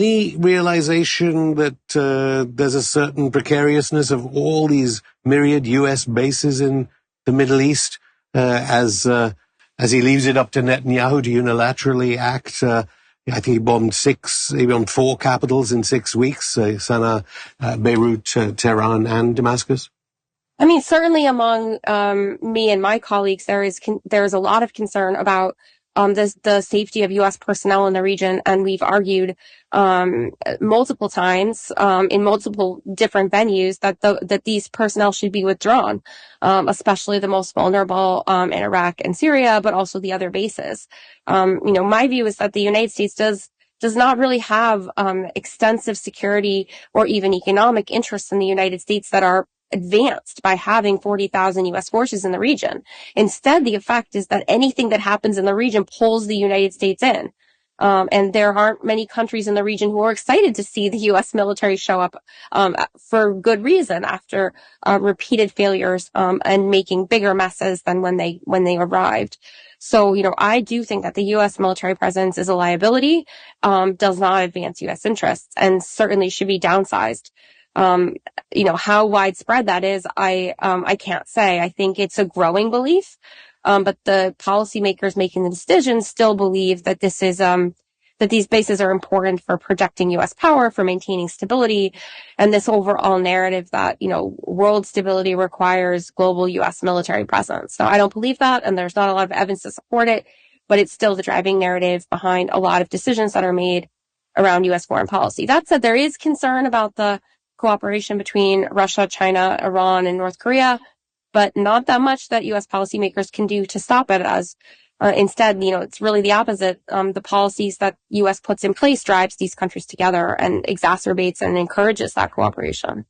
Any realization that there's a certain precariousness of all these myriad U.S. bases in the Middle East as he leaves it up to Netanyahu to unilaterally act? I think he bombed 4 capitals in 6 weeks, Sana'a, Beirut, Tehran, and Damascus. I mean, certainly among me and my colleagues, there is a lot of concern about the safety of U.S. personnel in the region, and we've argued multiple times in multiple different venues that these personnel should be withdrawn, especially the most vulnerable in Iraq and Syria, but also the other bases. My view is that the United States does not really have extensive security or even economic interests in the United States that are advanced by having 40,000 U.S. forces in the region. Instead, the effect is that anything that happens in the region pulls the United States in. And there aren't many countries in the region who are excited to see the U.S. military show up for good reason after repeated failures and making bigger messes than when they arrived. So, I do think that the U.S. military presence is a liability, does not advance U.S. interests, and certainly should be downsized. How widespread that is, I can't say. I think it's a growing belief. But the policymakers making the decisions still believe that that these bases are important for protecting U.S. power, for maintaining stability, and this overall narrative that, world stability requires global U.S. military presence. Now, I don't believe that, and there's not a lot of evidence to support it, but it's still the driving narrative behind a lot of decisions that are made around U.S. foreign policy. That said, there is concern about the cooperation between Russia, China, Iran, and North Korea, but not that much that U.S. policymakers can do to stop it, as instead, it's really the opposite. The policies that U.S. puts in place drives these countries together and exacerbates and encourages that cooperation.